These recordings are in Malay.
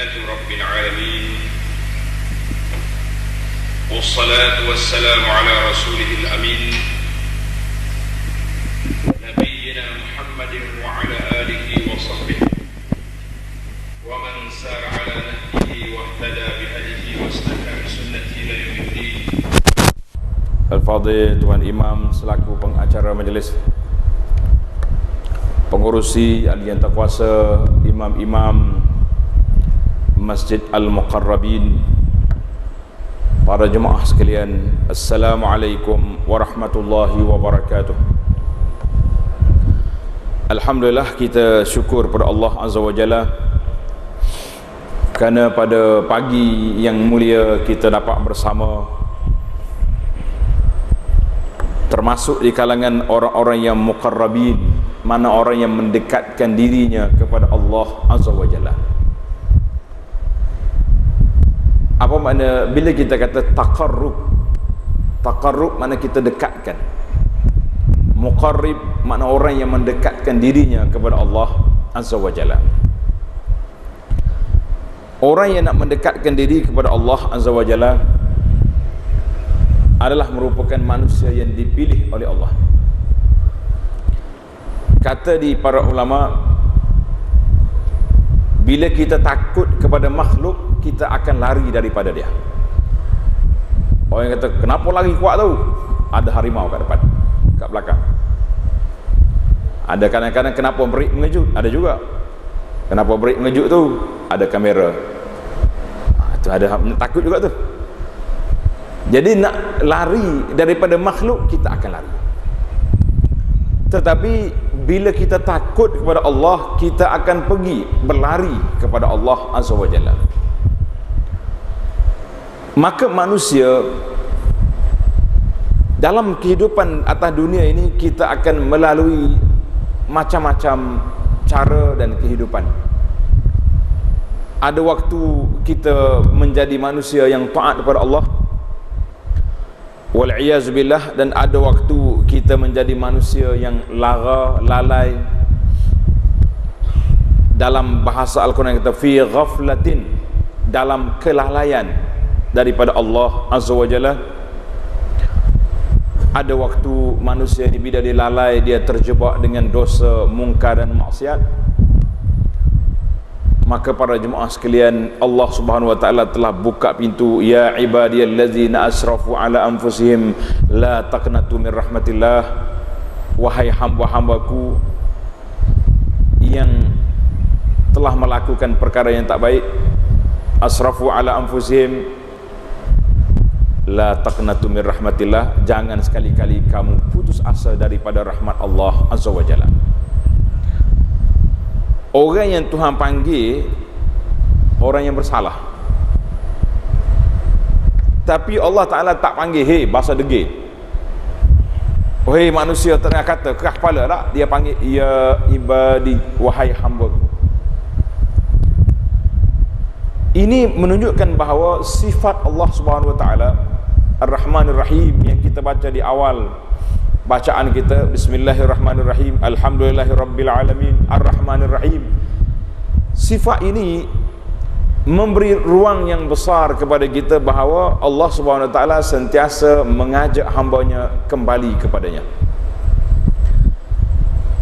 لله رب العالمين والصلاة والسلام على رسوله الأمين نبينا محمد وعلى آله وصحبه ومن سار على نهجه واهتدى بهديه واستنى بسنته إلى يوم الدين. Al-Fadhil Tuan Imam selaku pengacara majlis, pengurusi yang terkuasa, imam-imam Masjid Al-Muqarrabin, para jemaah sekalian, Assalamualaikum warahmatullahi wabarakatuh. Alhamdulillah, kita syukur pada Allah Azza wa Jalla kerana pada pagi yang mulia kita dapat bersama, termasuk di kalangan orang-orang yang muqarrabin, mana orang yang mendekatkan dirinya kepada Allah Azza wa Jalla. Apa makna bila kita kata taqarrub? Taqarrub makna kita dekatkan. Muqarrib makna orang yang mendekatkan dirinya kepada Allah Azza wa Jalla. Orang yang nak mendekatkan diri kepada Allah Azza wa Jalla adalah merupakan manusia yang dipilih oleh Allah. Kata di para ulama, bila kita takut kepada makhluk, kita akan lari daripada dia. Orang yang kata, kenapa lari kuat tu? Ada harimau kat depan, kat belakang. Ada kadang-kadang kenapa break mengejut? Ada juga. Kenapa break mengejut tu? Ada kamera. Itu ada takut juga tu. Jadi nak lari daripada makhluk, kita akan lari. Tetapi bila kita takut kepada Allah, kita akan pergi berlari kepada Allah Azza wa Jalla. Maka manusia dalam kehidupan atas dunia ini, kita akan melalui macam-macam cara dan kehidupan. Ada waktu kita menjadi manusia yang taat kepada Allah, wal'iyazubillah, dan ada waktu kita menjadi manusia yang lara, lalai. Dalam bahasa Al-Quran kata fi ghaflatin, dalam kelalaian daripada Allah Azza wa Jalla. Ada waktu manusia ini bila dia lalai, dia terjebak dengan dosa, mungkar dan maksiat. Maka para jemaah sekalian, Allah Subhanahu wa taala telah buka pintu, ya ibadiyallazina asrafu ala anfusihim la taqnatu min rahmatillah. Wahai hamba-hambaku yang telah melakukan perkara yang tak baik, asrafu ala anfusihim la taqnatu min rahmatillah, jangan sekali-kali kamu putus asa daripada rahmat Allah Azza wa Jalla. Orang yang Tuhan panggil, orang yang bersalah. Tapi Allah Ta'ala tak panggil, hei bahasa degil, oh hei manusia, tengah kata keras kepala tak. Dia panggil, ya ibadi, wahai hamba. Ini menunjukkan bahawa sifat Allah Subhanahu wa Ta'ala Ar-Rahmanir Rahim yang kita baca di awal bacaan kita, bismillahirrahmanirrahim, alhamdulillahirabbil alamin, arrahmanir rahim. Sifat ini memberi ruang yang besar kepada kita bahawa Allah Subhanahu wa taala sentiasa mengajak hamba-Nya kembali kepadanya.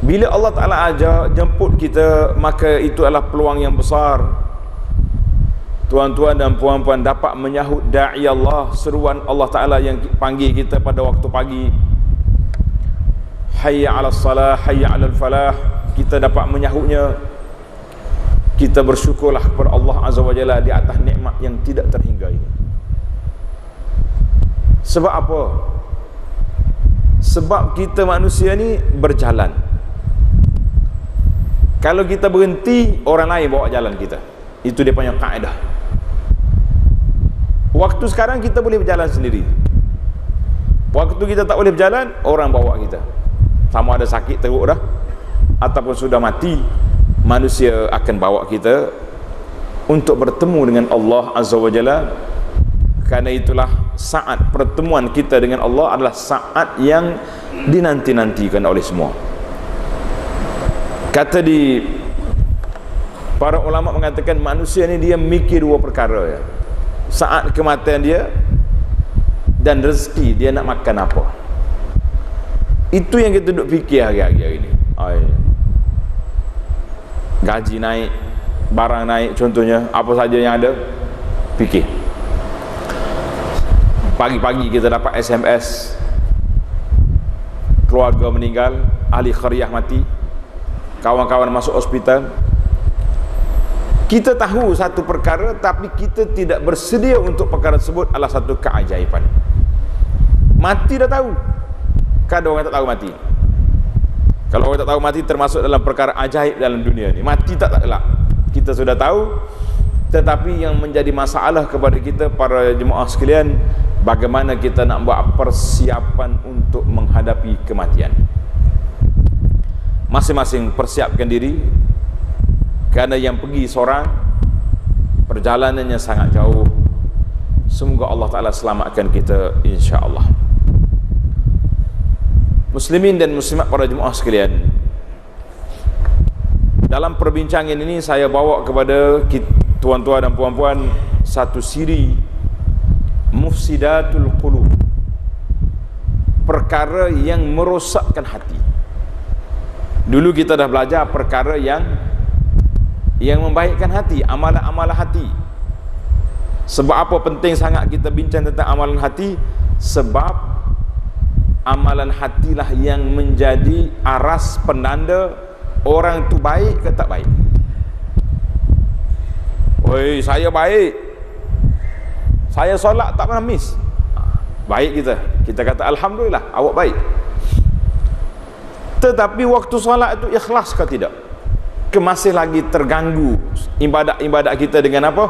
Bila Allah Taala ajak, jemput kita, maka itu adalah peluang yang besar. Tuan-tuan dan puan-puan dapat menyahut da'i Allah, seruan Allah Taala yang panggil kita pada waktu pagi. Hayya 'alas salah, hayya 'alal falah. Kita dapat menyahutnya. Kita bersyukurlah kepada Allah Azza wa Jalla di atas nikmat yang tidak terhingga ini. Sebab apa? Sebab kita manusia ni berjalan. Kalau kita berhenti, orang lain bawa jalan kita. Itu dia punya kaedah. Waktu sekarang kita boleh berjalan sendiri. Waktu kita tak boleh berjalan, orang bawa kita. Sama ada sakit teruk dah ataupun sudah mati, manusia akan bawa kita untuk bertemu dengan Allah Azza wa Jalla. Kerana itulah saat pertemuan kita dengan Allah adalah saat yang dinanti-nantikan oleh semua. Kata di Para ulama mengatakan manusia ni dia mikir dua perkara ya. Saat kematian dia dan rezeki dia nak makan apa. Itu yang kita duduk fikir hari-hari ini. Gaji naik, barang naik contohnya, apa saja yang ada, fikir. Pagi-pagi kita dapat SMS, keluarga meninggal, ahli qaryah mati, kawan-kawan masuk hospital. Kita tahu satu perkara, tapi kita tidak bersedia untuk perkara tersebut adalah satu keajaiban. Mati dah tahu. Kan ada orang tak tahu mati. Kalau orang tak tahu mati termasuk dalam perkara ajaib dalam dunia ni. Mati tak taklah. Kita sudah tahu, tetapi yang menjadi masalah kepada kita para jemaah sekalian, bagaimana kita nak buat persiapan untuk menghadapi kematian. Masing-masing persiapkan diri, kerana yang pergi seorang perjalanannya sangat jauh. Semoga Allah Ta'ala selamatkan kita, insya-Allah. Muslimin dan muslimat para jemaah sekalian, dalam perbincangan ini saya bawa kepada tuan-tuan dan puan-puan satu siri mufsidatul qulub, perkara yang merosakkan hati. Dulu kita dah belajar perkara yang membaikkan hati, amalan-amalan hati. Sebab apa penting sangat kita bincang tentang amalan hati? Sebab amalan hatilah yang menjadi aras penanda orang tu baik ke tak baik. Oi, saya baik, saya solat tak pernah miss, baik kita kata alhamdulillah, awak baik. Tetapi waktu solat itu ikhlas ke tidak? Masih lagi terganggu ibadat kita dengan apa?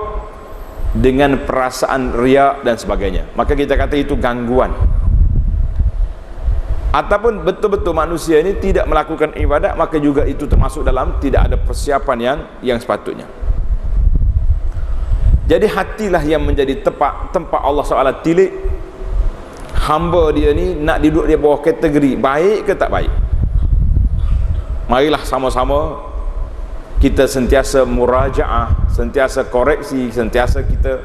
Dengan perasaan riak dan sebagainya. Maka kita kata itu gangguan. Ataupun betul-betul manusia ini tidak melakukan ibadat, maka juga itu termasuk dalam tidak ada persiapan yang sepatutnya. Jadi hatilah yang menjadi tempat Allah SWT tilik hamba dia ni nak duduk di bawah kategori baik ke tak baik. Marilah sama-sama kita sentiasa murajaah, sentiasa koreksi, sentiasa kita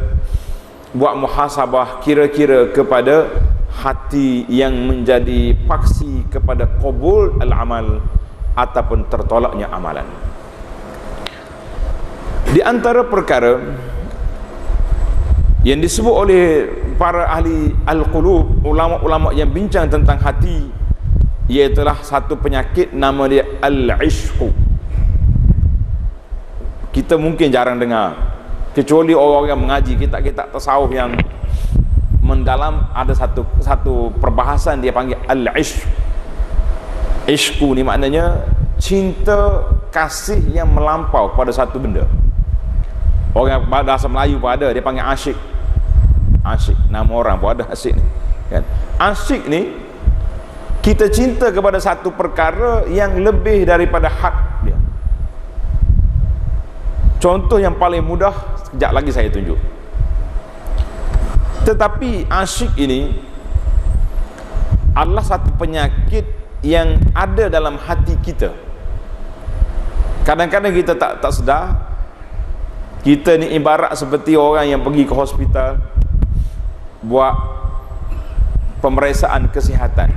buat muhasabah kira-kira kepada hati yang menjadi paksi kepada qabul al-amal ataupun tertolaknya amalan. Di antara perkara yang disebut oleh para ahli al-qulub, ulama-ulama yang bincang tentang hati, iaitulah satu penyakit nama dia al-ishq. Kita mungkin jarang dengar, kecuali orang yang mengaji kitab-kitab tasawuf yang mendalam. Ada satu perbahasan dia panggil al-ishq. Ishku ni maknanya cinta kasih yang melampau pada satu benda. Orang bahasa Melayu pun ada, dia panggil asyik. Asyik, nama orang pun ada asyik ni kan? Asyik ni kita cinta kepada satu perkara yang lebih daripada hak dia. Contoh yang paling mudah, sekejap lagi saya tunjuk. Tetapi asyik ini adalah satu penyakit yang ada dalam hati kita. Kadang-kadang kita tak sedar. Kita ni ibarat seperti orang yang pergi ke hospital buat pemeriksaan kesihatan.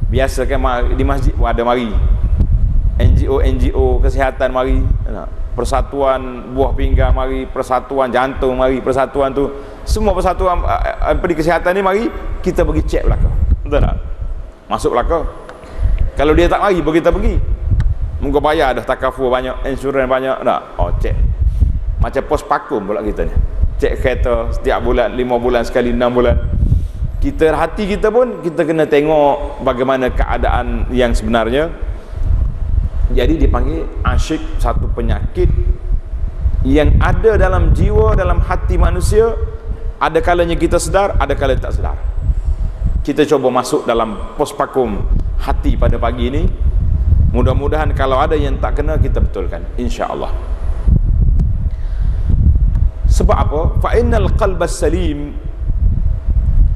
Biasa kan di masjid pun ada mari NGO kesihatan mari, persatuan buah pinggang mari, persatuan jantung mari, persatuan tu semua persatuan pergi kesihatan ni mari, kita pergi cek belakang. Betul tak? Masuk belakang. Kalau dia tak mari, kita pergi. Muka bayar dah takaful banyak, insurans banyak tak? Oh, cek. Macam pos pakum pula kita ni. Cek kereta setiap bulan, 5 bulan sekali, 6 bulan. Hati kita pun kita kena tengok bagaimana keadaan yang sebenarnya. Jadi dipanggil asyik, satu penyakit yang ada dalam jiwa, dalam hati manusia. Ada kalanya kita sedar, ada kalanya tak sedar. Kita cuba masuk dalam pos pakum hati pada pagi ini. Mudah-mudahan kalau ada yang tak kena, kita betulkan, insya-Allah. Sebab apa? Fa innal qalbas salim,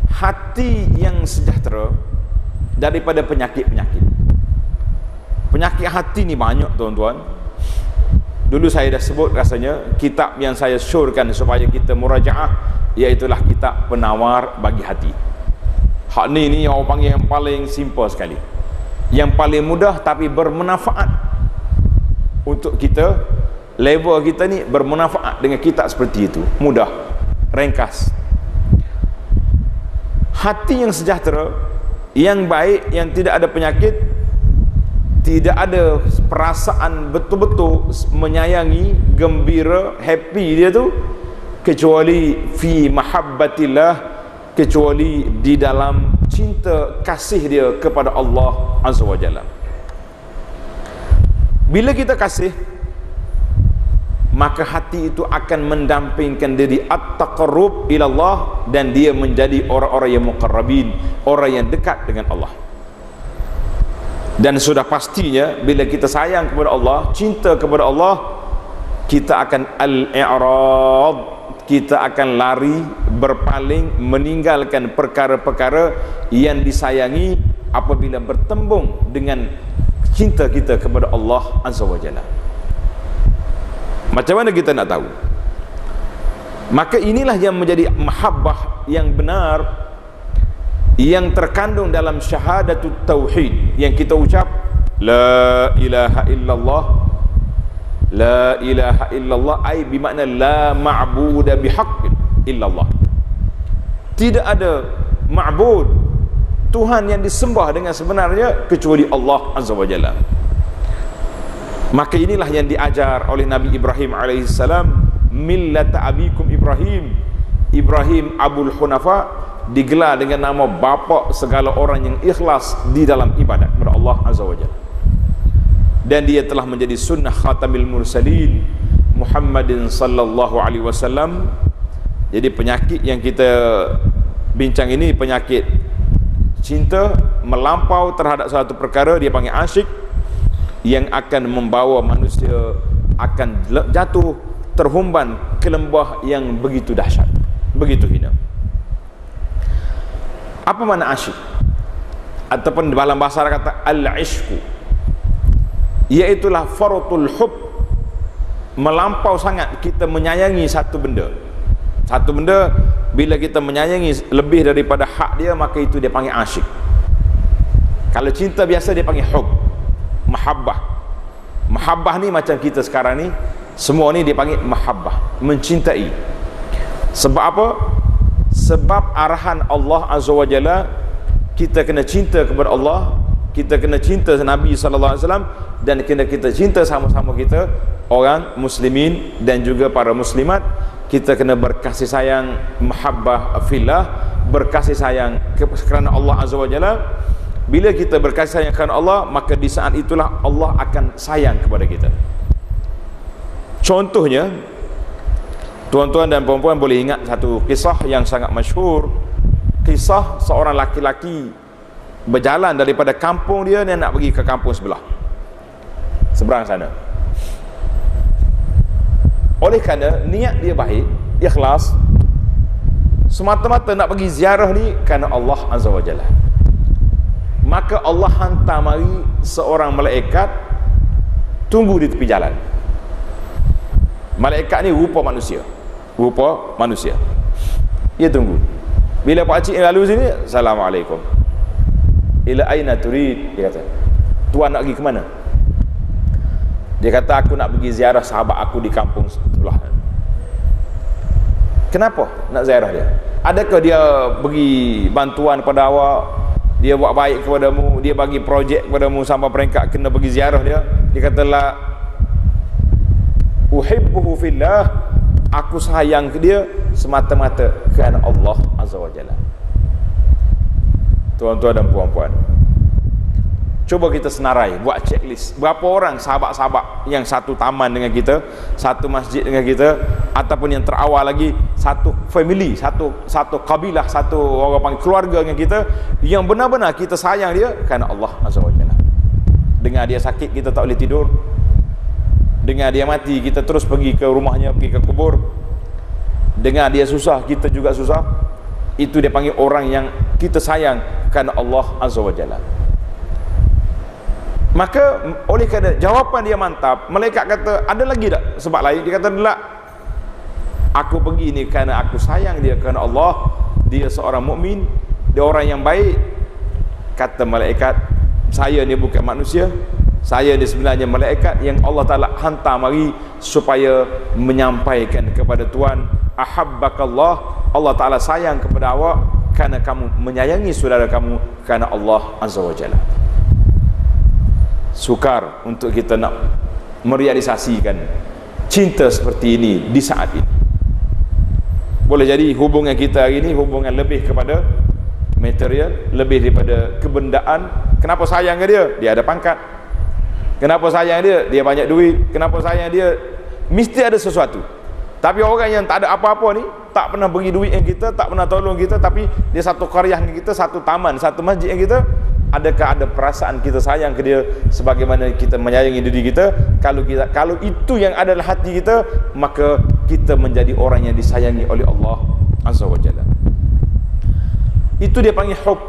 hati yang sejahtera daripada penyakit-penyakit. Penyakit hati ni banyak tuan-tuan. Dulu saya dah sebut rasanya kitab yang saya syorkan supaya kita murajaah, iaitulah kitab Penawar Bagi Hati. Hak ni orang panggil yang paling simple sekali, yang paling mudah tapi bermanfaat untuk kita. Level kita ni bermanfaat dengan kitab seperti itu, mudah, ringkas. Hati yang sejahtera, yang baik, yang tidak ada penyakit, tidak ada perasaan betul-betul menyayangi, gembira, happy dia tu, kecuali fi mahabbatillah, kecuali di dalam cinta kasih dia kepada Allah Azza wa Jalla. Bila kita kasih, maka hati itu akan mendampingkan diri at-taqarrub ila Allah, dan dia menjadi orang-orang yang muqarrabin, orang yang dekat dengan Allah. Dan sudah pastinya bila kita sayang kepada Allah, cinta kepada Allah, kita akan al-i'rad, kita akan lari, berpaling, meninggalkan perkara-perkara yang disayangi apabila bertembung dengan cinta kita kepada Allah Azza wa Jalla. Macam mana kita nak tahu? Maka inilah yang menjadi mahabbah yang benar, yang terkandung dalam syahadatut tauhid yang kita ucap, la ilaha illallah, la ilaha illallah, ai bermakna la ma'budu bihaqqin illallah. Tidak ada ma'bud, Tuhan yang disembah dengan sebenarnya kecuali Allah Azza wa Jalla. Maka inilah yang diajar oleh Nabi Ibrahim alaihissalam, millata abikum Ibrahim. Ibrahim Abul Hunafa, digelar dengan nama bapa segala orang yang ikhlas di dalam ibadat kepada Allah Azza wa Jalla. Dan dia telah menjadi sunnah khatamil mursalin Muhammadin sallallahu alaihi wasallam. Jadi penyakit yang kita bincang ini, penyakit cinta melampau terhadap satu perkara, dia panggil asyik, yang akan membawa manusia akan jatuh terhumban ke lembah yang begitu dahsyat, begitu hina. Apa makna asyik? Ataupun dalam bahasa Arab kata al-ishku, iaitulah faratul hub, melampau sangat kita menyayangi satu benda. Satu benda bila kita menyayangi lebih daripada hak dia, maka itu dia panggil asyik. Kalau cinta biasa dia panggil hub, mahabbah. Mahabbah ni macam kita sekarang ni, semua ni dia panggil mahabbah, mencintai. Sebab apa? Sebab arahan Allah Azza wa Jalla, kita kena cinta kepada Allah, kita kena cinta Nabi sallallahu alaihi wasallam, dan kena kita cinta sama-sama kita orang muslimin dan juga para muslimat. Kita kena berkasih sayang, mahabbah fillah, berkasih sayang kerana Allah Azza wa Jalla. Bila kita berkasih sayang kerana Allah, maka di saat itulah Allah akan sayang kepada kita. Contohnya, tuan-tuan dan puan-puan boleh ingat satu kisah yang sangat masyhur. Kisah seorang laki-laki berjalan daripada kampung dia dan nak pergi ke kampung seberang sana. Oleh kerana niat dia baik, ikhlas, semata-mata nak pergi ziarah ni kerana Allah Azza wa Jalla, maka Allah hantar mari seorang malaikat tunggu di tepi jalan. Malaikat ni rupa manusia, dia tunggu. Bila pakcik lalu sini, Assalamualaikum, ila aina turid, dia kata, tuan nak pergi ke mana? Dia kata, aku nak pergi ziarah sahabat aku di kampung sebelah. Kenapa nak ziarah dia? Adakah dia bagi bantuan kepada awak, dia buat baik kepadamu, dia bagi projek kepadamu sampai peringkat kena pergi ziarah dia? Dia kata, la uhibbuhu fillah, aku sayang ke dia semata-mata kerana Allah Azza wa Jalla. Tuan-tuan dan puan-puan, cuba kita senarai, buat checklist berapa orang sahabat-sahabat yang satu taman dengan kita, satu masjid dengan kita, ataupun yang terawal lagi satu family, satu kabilah, satu orang panggil keluarga dengan kita, yang benar-benar kita sayang dia kerana Allah Azza wa Jalla. Dengar dia sakit, kita tak boleh tidur. Dengar dia mati, kita terus pergi ke rumahnya, pergi ke kubur. Dengar dia susah, kita juga susah. Itu dia panggil orang yang kita sayang kerana Allah Azza wa Jalla. Maka oleh kerana jawapan dia mantap, malaikat kata, ada lagi tak sebab lain? Dia kata, tak, aku pergi ni kerana aku sayang dia, kerana Allah, dia seorang mukmin, dia orang yang baik. Kata malaikat, saya ni bukan manusia, saya ni sebenarnya malaikat yang Allah Ta'ala hantar mari supaya menyampaikan kepada Tuhan, ahabbakallah, Allah Ta'ala sayang kepada awak kerana kamu menyayangi saudara kamu, kerana Allah Azza wa Jalla. Sukar untuk kita nak merealisasikan cinta seperti ini di saat ini. Boleh jadi hubungan kita hari ini hubungan lebih kepada material, lebih daripada kebendaan. Kenapa sayang ke dia? Dia ada pangkat. Kenapa sayang dia? Dia banyak duit. Kenapa sayang dia? Mesti ada sesuatu. Tapi orang yang tak ada apa-apa ni, tak pernah bagi duit yang kita, tak pernah tolong kita, tapi dia satu qaryah yang kita, satu taman, satu masjid yang kita, adakah ada perasaan kita sayang ke dia sebagaimana kita menyayangi diri kita? Kalau itu yang ada dalam hati kita, maka kita menjadi orang yang disayangi oleh Allah Azza wa Jalla. Itu dia panggil hub.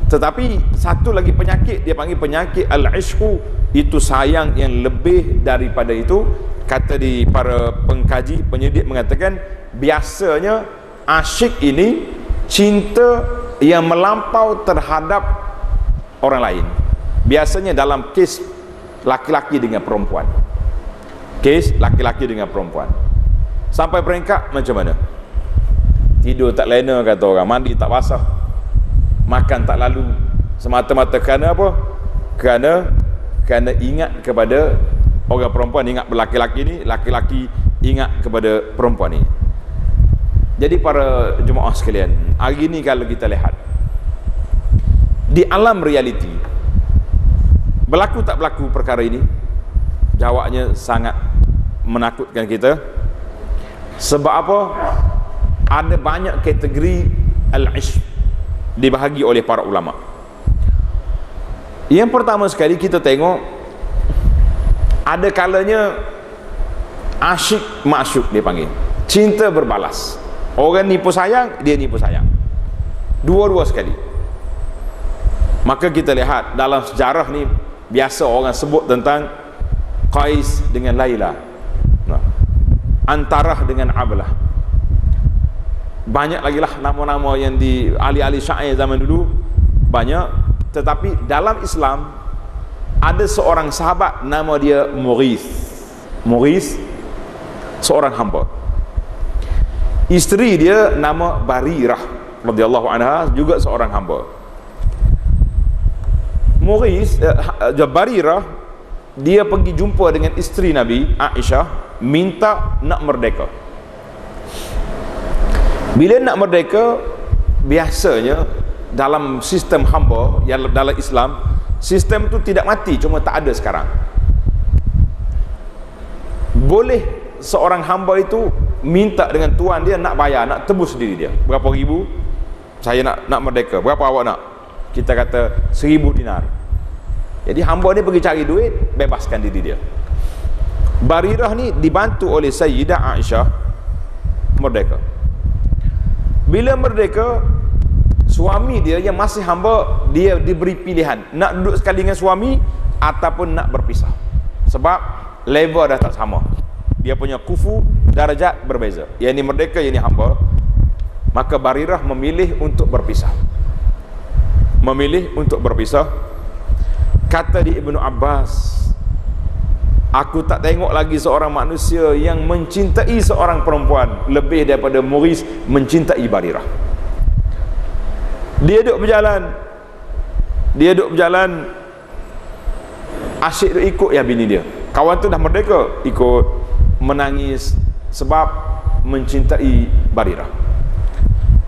Tetapi satu lagi penyakit, dia panggil penyakit al-ishqu, itu sayang yang lebih daripada itu. Kata di para pengkaji, penyidik mengatakan, biasanya asyik ini cinta yang melampau terhadap orang lain. Biasanya dalam kes laki-laki dengan perempuan. Kes laki-laki dengan perempuan. Sampai peringkat macam mana? Tidur tak lena kata orang, mandi tak basah, makan tak lalu, semata-mata kerana apa? Kerana ingat kepada orang perempuan, ingat berlaki-laki ni, laki-laki ingat kepada perempuan ni. Jadi para jemaah sekalian, hari ni kalau kita lihat di alam realiti, berlaku tak berlaku perkara ini? Jawabnya sangat menakutkan kita. Sebab apa? Ada banyak kategori al-ishq dibahagi oleh para ulama. Yang pertama sekali kita tengok, ada kalanya asyik masyuk dia panggil, cinta berbalas. Orang nipu sayang, dia nipu sayang, dua-dua sekali. Maka kita lihat dalam sejarah ni, biasa orang sebut tentang Qais dengan Laila, Antarah dengan Ablah. Banyak lagi lah nama-nama yang di ahli-ahli syair zaman dulu, banyak. Tetapi dalam Islam ada seorang sahabat nama dia Mughith, seorang hamba. Isteri dia nama Barirah radhiyallahu anha, juga seorang hamba. Barirah, dia pergi jumpa dengan isteri Nabi Aisyah, minta nak merdeka. Bila nak merdeka, biasanya dalam sistem hamba yang dalam Islam, sistem tu tidak mati, cuma tak ada sekarang. Boleh seorang hamba itu minta dengan tuan dia nak bayar, nak tebus diri dia. Berapa ribu? Saya nak merdeka. Berapa awak nak? Kita kata 1000 dinar. Jadi hamba ni pergi cari duit, bebaskan diri dia. Barirah ni dibantu oleh Sayyidah Aisyah merdeka. Bila merdeka, suami dia yang masih hamba, dia diberi pilihan nak duduk sekali dengan suami ataupun nak berpisah. Sebab level dah tak sama, dia punya kufu, darajat berbeza. Yang ini merdeka, yang ini hamba. Maka Barirah memilih untuk berpisah. Kata di Ibnu Abbas, aku tak tengok lagi seorang manusia yang mencintai seorang perempuan lebih daripada Mughith mencintai Barirah. Dia duduk berjalan, asyik ikut ya bini dia. Kawan tu dah merdeka, ikut, menangis sebab mencintai Barirah.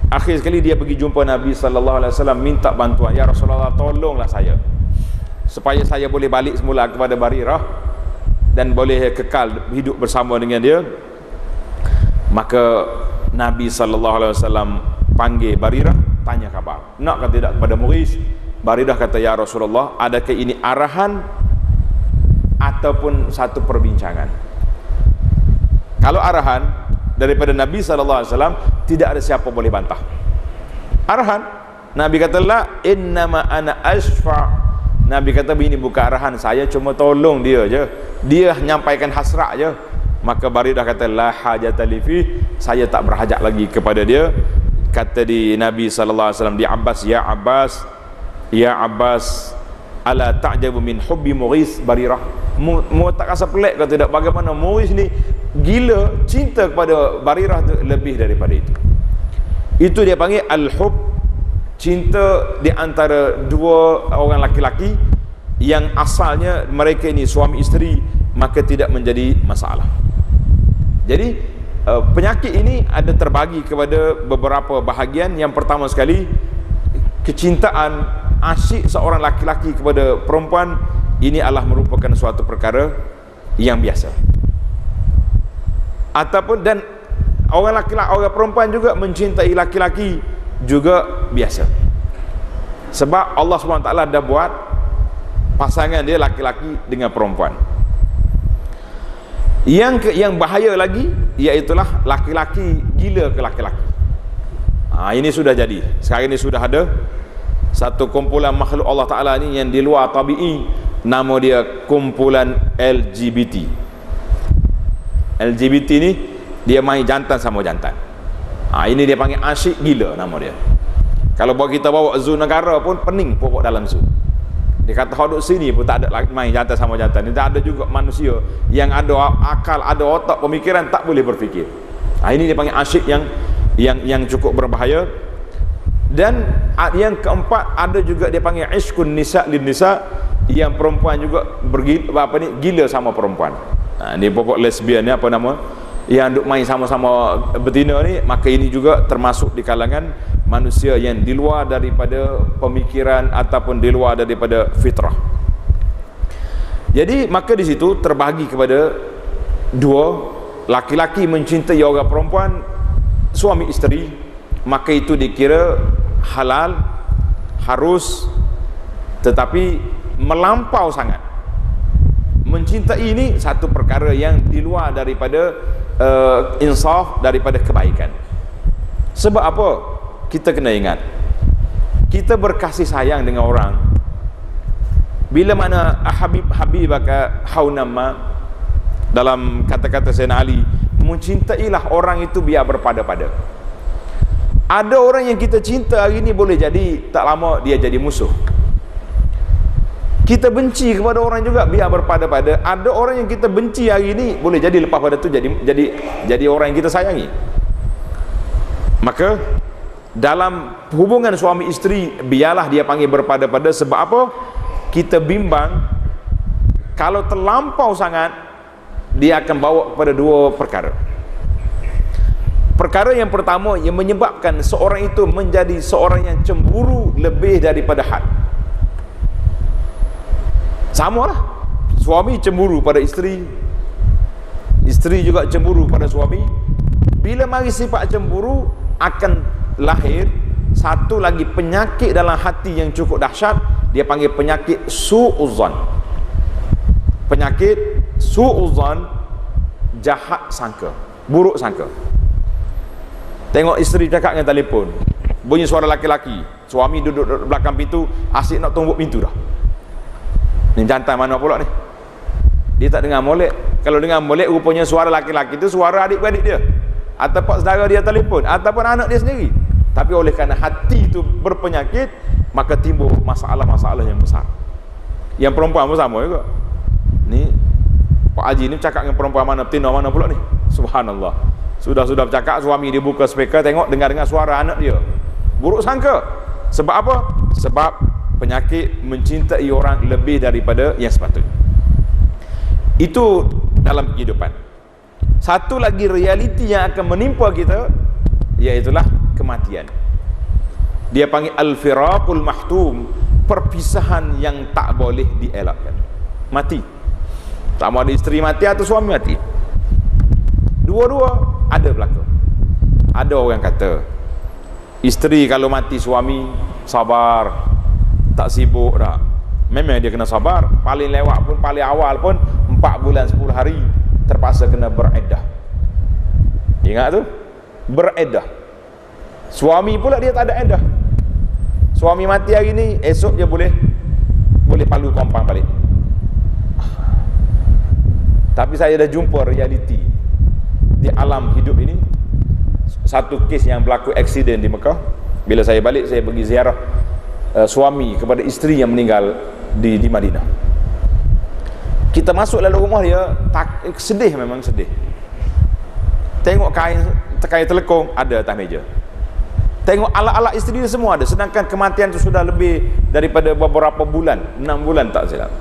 Akhir sekali dia pergi jumpa Nabi sallallahu alaihi wasallam, minta bantuan, ya Rasulullah, tolonglah saya supaya saya boleh balik semula kepada Barirah dan boleh kekal hidup bersama dengan dia. Maka Nabi sallallahu alaihi wasallam panggil Barirah, tanya khabar, nak ke tidak kepada Mughith? Barirah kata, ya Rasulullah, adakah ini arahan ataupun satu perbincangan? Kalau arahan daripada Nabi SAW, tidak ada siapa boleh bantah. Arahan, Nabi kata, la innama ana ashfa' Nabi kata bini bukan arahan, saya cuma tolong dia je, dia nyampaikan hasrat je. Maka Baridah kata la hajata li fi, saya tak berhajat lagi kepada dia. Kata di Nabi sallallahu alaihi wasallam di Abbas, ya Abbas ala ta'jabu min hubbi Mughis Barirah. Mu tak rasa pelik ke tidak bagaimana Mughis ni gila cinta kepada Barirah tu lebih daripada itu. Itu dia panggil al-hub, cinta di antara dua orang laki-laki yang asalnya mereka ini suami isteri, maka tidak menjadi masalah. Jadi penyakit ini ada terbagi kepada beberapa bahagian. Yang pertama sekali, kecintaan asyik seorang laki-laki kepada perempuan ini adalah merupakan suatu perkara yang biasa. Ataupun dan orang laki-laki, orang perempuan juga mencintai laki-laki juga biasa. Sebab Allah SWT dah buat pasangan dia laki-laki dengan perempuan. Yang bahaya lagi iaitulah laki-laki gila ke laki-laki. Ini sudah jadi. Sekarang ini sudah ada satu kumpulan makhluk Allah Ta'ala ni yang di luar tabi'i, nama dia kumpulan LGBT. LGBT ni dia main jantan sama jantan. Ini dia panggil asyik gila nama dia. Kalau kita bawa zoo negara pun pening pokok dalam zoo. Dia kata hodok sini pun tak ada main jantan sama jantan. Dia ada juga manusia yang ada akal, ada otak, pemikiran, tak boleh berfikir. Ini dia panggil asyik yang cukup berbahaya. Dan yang keempat ada juga dia panggil ishqun nisa lin nisa, yang perempuan juga gila sama perempuan. Ni pokok lesbian ni apa nama? Yang duk main sama-sama betina ni, maka ini juga termasuk di kalangan manusia yang di luar daripada pemikiran ataupun di luar daripada fitrah. Jadi maka di situ terbagi kepada dua, laki-laki mencintai orang perempuan, suami isteri, maka itu dikira halal, harus, tetapi melampau sangat. Mencintai ini satu perkara yang di luar daripada insaf, daripada kebaikan. Sebab apa? Kita kena ingat, kita berkasih sayang dengan orang, bila mana habibaka haunamma, dalam kata-kata Sayyidina Ali, mencintailah orang itu biar berpada-pada. Ada orang yang kita cinta hari ini, boleh jadi tak lama dia jadi musuh. Kita benci kepada orang juga biar berpada-pada. Ada orang yang kita benci hari ini, boleh jadi lepas pada tu jadi orang yang kita sayangi. Maka dalam hubungan suami isteri, biarlah dia panggil berpada-pada. Sebab apa? Kita bimbang kalau terlampau sangat, dia akan bawa kepada dua perkara. Perkara yang pertama yang menyebabkan seorang itu menjadi seorang yang cemburu lebih daripada had. Samalah, suami cemburu pada isteri, isteri juga cemburu pada suami. Bila mari sifat cemburu, akan lahir satu lagi penyakit dalam hati yang cukup dahsyat. Dia panggil penyakit su'uzan. Penyakit su'uzan, jahat sangka, buruk sangka. Tengok isteri cakap dengan telefon, bunyi suara laki-laki, suami duduk belakang pintu, asyik nak tumbuk pintu dah. Ni jantan mana pula ni? Dia tak dengar molek. Kalau dengar molek, rupanya suara laki-laki itu suara adik-beradik dia, ataupun saudara dia telefon, ataupun anak dia sendiri. Tapi oleh kerana hati itu berpenyakit, maka timbul masalah-masalah yang besar. Yang perempuan pun sama juga. Ni Pak Haji ni cakap dengan perempuan mana, betina mana pula ni? Subhanallah. Sudah bercakap, suami dia buka speaker, tengok dengar suara anak dia. Buruk sangka. Sebab apa? Sebab penyakit mencintai orang lebih daripada yang sepatutnya. Itu dalam kehidupan. Satu lagi realiti yang akan menimpa kita, iaitulah kematian. Dia panggil al-firaqul mahtum, perpisahan yang tak boleh dielakkan. Mati. Sama ada isteri mati atau suami mati, dua-dua ada berlaku. Ada orang kata, isteri kalau mati suami, sabar, tak sibuk dah. Memang dia kena sabar. Paling lewat pun, paling awal pun 4 bulan 10 hari terpaksa kena bereddah. Ingat tu? Bereddah. Suami pula dia tak ada eddah. Suami mati hari ni, esok dia boleh boleh palu kompang balik. Tapi saya dah jumpa realiti di alam hidup ini. Satu kes yang berlaku aksiden di Mekah. Bila saya balik, saya pergi ziarah suami kepada isteri yang meninggal di Madinah. Kita masuk lalu rumah dia, sedih, memang sedih. Tengok kain telekong ada atas meja. Tengok alat-alat isteri dia semua ada, sedangkan kematian itu sudah lebih daripada beberapa bulan, 6 bulan tak silap.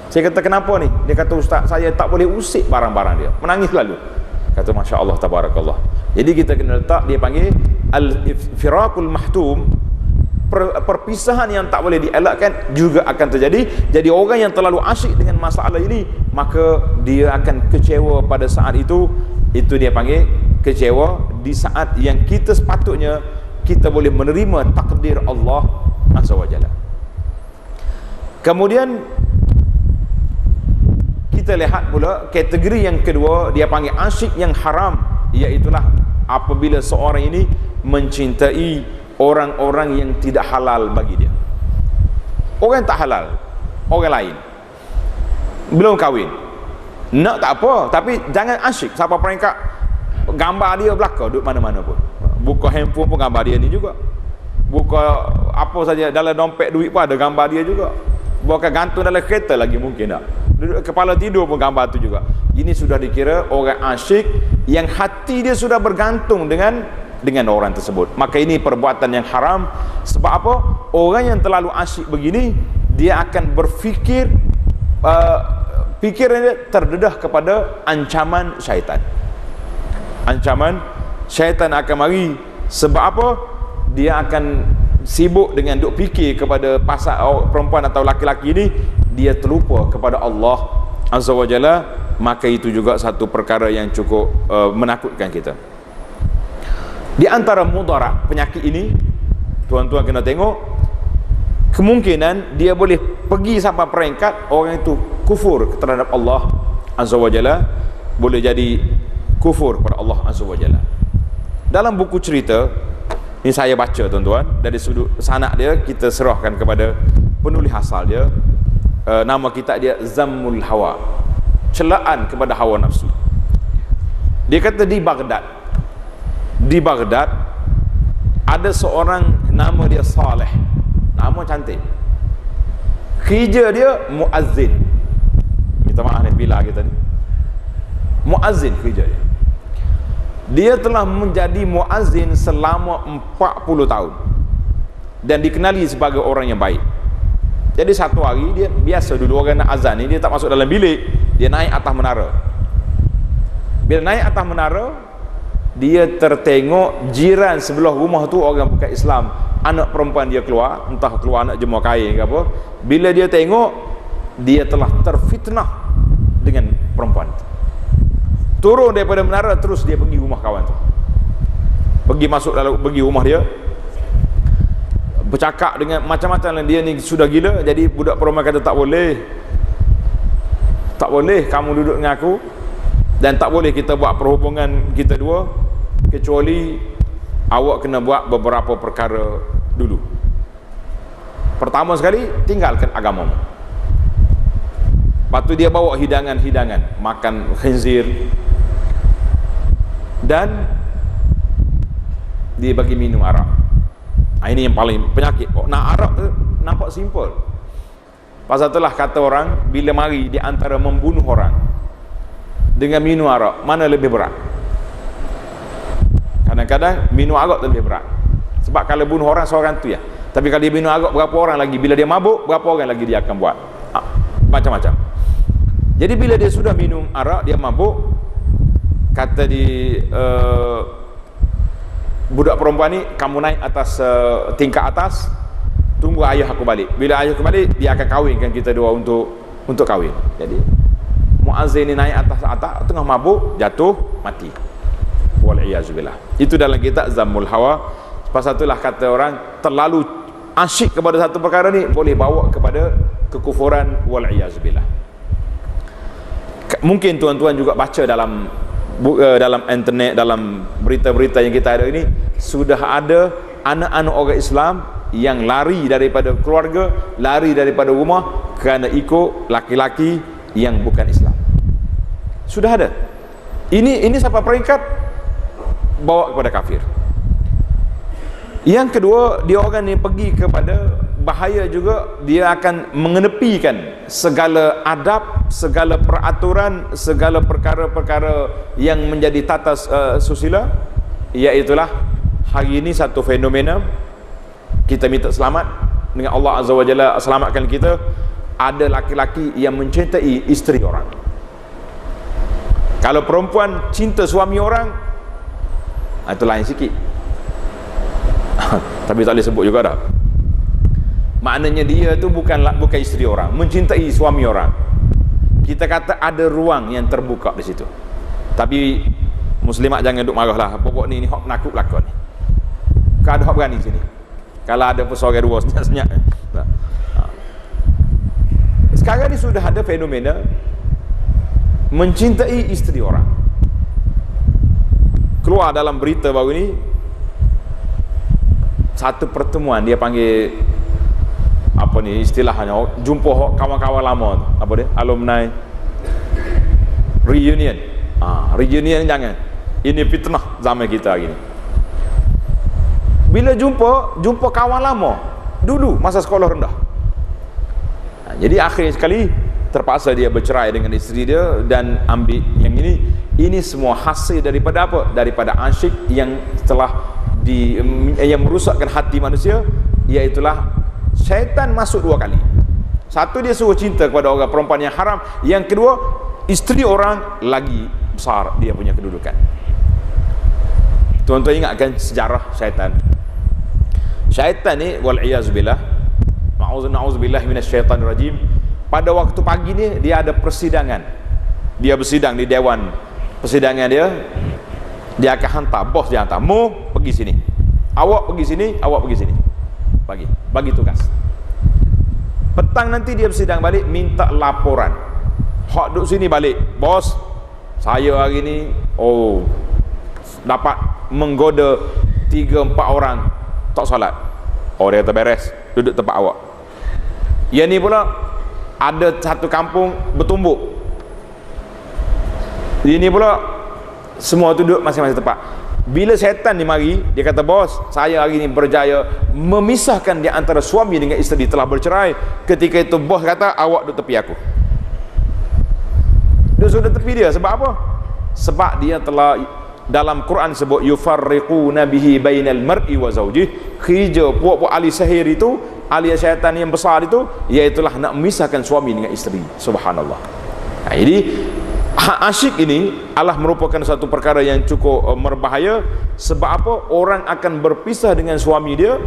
Saya kata, kenapa ni? Dia kata, ustaz, saya tak boleh usik barang-barang dia, menangis lalu. Kata, Masya Allah, tabarakallah. Jadi kita kena letak, dia panggil al-firaqul mahtum, perpisahan yang tak boleh dielakkan juga akan terjadi. Jadi orang yang terlalu asyik dengan masalah ini, maka dia akan kecewa pada saat itu dia panggil kecewa di saat yang kita sepatutnya kita boleh menerima takdir Allah Azza wa Jalla. Kemudian kita lihat pula kategori yang kedua, dia panggil asyik yang haram, iaitulah apabila seorang ini mencintai orang-orang yang tidak halal bagi dia. Orang tak halal, orang lain belum kahwin, nak tak apa, tapi jangan asyik sampai peringkat gambar dia belakang duduk mana-mana pun. Buka handphone pun gambar dia ni juga. Buka apa saja dalam dompet duit pun ada gambar dia juga. Bukan gantung dalam kereta lagi mungkin tak. Duduk kepala tidur pun gambar tu juga. Ini sudah dikira orang asyik yang hati dia sudah bergantung dengan orang tersebut. Maka ini perbuatan yang haram. Sebab apa? Orang yang terlalu asyik begini, dia akan berfikir fikirannya terdedah kepada ancaman syaitan. Ancaman syaitan akan mari. Sebab apa? Dia akan sibuk dengan duk fikir kepada pasal perempuan atau laki-laki ini, dia terlupa kepada Allah Azza wa Jalla. Maka itu juga satu perkara yang cukup menakutkan kita. Di antara mudarat penyakit ini, tuan-tuan kena tengok, kemungkinan dia boleh pergi sampai peringkat orang itu kufur terhadap Allah Azza wa Jalla, boleh jadi kufur kepada Allah Azza wa Jalla. Dalam buku cerita ini saya baca, tuan-tuan, dari sudut sanak dia kita serahkan kepada penulis asal dia. Nama kitab dia Zammul Hawa, celaan kepada hawa nafsu. Dia kata di Baghdad ada seorang nama dia Saleh, nama cantik, kerja dia muazzin. Minta maaf ni bila kita ni muazzin kerja dia. Dia telah menjadi muazzin selama 40 tahun dan dikenali sebagai orang yang baik. Jadi satu hari dia biasa, dulu orang nak azan ni dia tak masuk dalam bilik, dia naik atas menara. Bila naik atas menara, dia tertengok jiran sebelah rumah tu orang bukan Islam, anak perempuan dia keluar, entah keluar anak jemur kain ke apa. Bila dia tengok, dia telah terfitnah dengan perempuan tu. Turun daripada menara, terus dia pergi rumah kawan tu, pergi rumah dia, bercakap dengan macam-macam. Dia ni sudah gila. Jadi budak perempuan kata, tak boleh kamu duduk dengan aku, dan tak boleh kita buat perhubungan kita dua, kecuali awak kena buat beberapa perkara dulu. Pertama sekali, tinggalkan agamamu. Lepas tu dia bawa hidangan-hidangan, makan khinzir, dan dia bagi minum arak. Ini yang paling penyakit. Nak arak tu nampak simple. Pasal itulah kata orang, bila mari di antara membunuh orang dengan minum arak, mana lebih berat? Kadang-kadang minum arak lebih berat. Sebab kalau bunuh orang seorang tu ya. Tapi kalau dia minum arak, berapa orang lagi? Bila dia mabuk, berapa orang lagi dia akan buat? Macam-macam. Jadi bila dia sudah minum arak, dia mabuk, kata di budak perempuan ni, kamu naik atas tingkat atas, tunggu ayah aku balik. Bila ayah aku balik, dia akan kahwinkan kita dua untuk kahwin. Jadi muazzin ni naik atas tengah mabuk, jatuh, mati. Wal-iyazubillah. Itu dalam kitab Zammul Hawa. Pasal itulah kata orang, terlalu asyik kepada satu perkara ni boleh bawa kepada kekufuran. Wal-iyazubillah. Mungkin tuan-tuan juga baca dalam internet, dalam berita-berita yang kita ada ini, sudah ada anak-anak orang Islam yang lari daripada keluarga, lari daripada rumah kerana ikut laki-laki yang bukan Islam. Sudah ada. Ini sampai peringkat bawa kepada kafir. Yang kedua, dia orang ni pergi kepada bahaya juga, dia akan mengenepikan segala adab, segala peraturan, segala perkara-perkara yang menjadi tata susila. Iaitulah hari ini satu fenomena, kita minta selamat dengan Allah Azza wa Jalla selamatkan kita. Ada laki-laki yang mencintai isteri orang. Kalau perempuan cinta suami orang, itu lain sikit. Tapi tak boleh sebut juga dah. Maknanya dia tu bukan isteri orang, mencintai suami orang. Kita kata ada ruang yang terbuka di situ. Tapi muslimat jangan duk marah lah. Pokok ni hak nakut lakon ni. Kau ada hak berani sini. Kalau ada pesorai dua senyap-senyap. Sekarang ni sudah ada fenomena mencintai isteri orang. Keluar dalam berita baru ni, satu pertemuan, dia panggil apa ni istilahnya, jumpa kawan-kawan lama tu, apa dia, alumni reunion. Reunion jangan, ini fitnah zaman kita hari ni. Bila jumpa kawan lama dulu masa sekolah rendah. Jadi akhir sekali terpaksa dia bercerai dengan isteri dia dan ambil yang ini. Ini semua hasil daripada apa? Daripada asyik yang telah yang merusakkan hati manusia. Iaitulah syaitan masuk dua kali. Satu, dia suruh cinta kepada orang perempuan yang haram. Yang kedua, isteri orang lagi besar dia punya kedudukan. Tuan-tuan ingatkan sejarah syaitan. Syaitan ni wal'iyazubillah, na'udzubillah minasyaitanir rajim. Pada waktu pagi ni dia ada persidangan. Dia bersidang di dewan persidangan dia. Dia akan hantar, bos dia hantar, mu pergi sini, awak pergi sini, awak pergi sini. Bagi tugas. Petang nanti dia bersidang balik, minta laporan. Hak duduk sini balik, bos, saya hari ni dapat menggoda 3-4 orang tak solat. Dia terberes, duduk tempat awak. Yang ni pula ada satu kampung bertumbuk. Ini pula semua tu duduk masing-masing tempat. Bila syaitan ni mari, dia kata, bos, saya hari ni berjaya memisahkan di antara suami dengan isteri telah bercerai. Ketika itu bos kata, awak duduk tepi aku. Dia sudah tepi dia. Sebab apa? Sebab dia telah, dalam Quran sebut yufarriquna bihi bainal mar'i wa zawjih. Kerja puak-puak ahli sihir itu, ahli syaitan yang besar itu, iaitulah nak memisahkan suami dengan isteri. Subhanallah. Jadi asyik ini adalah merupakan satu perkara yang cukup berbahaya. Sebab apa? Orang akan berpisah dengan suami dia,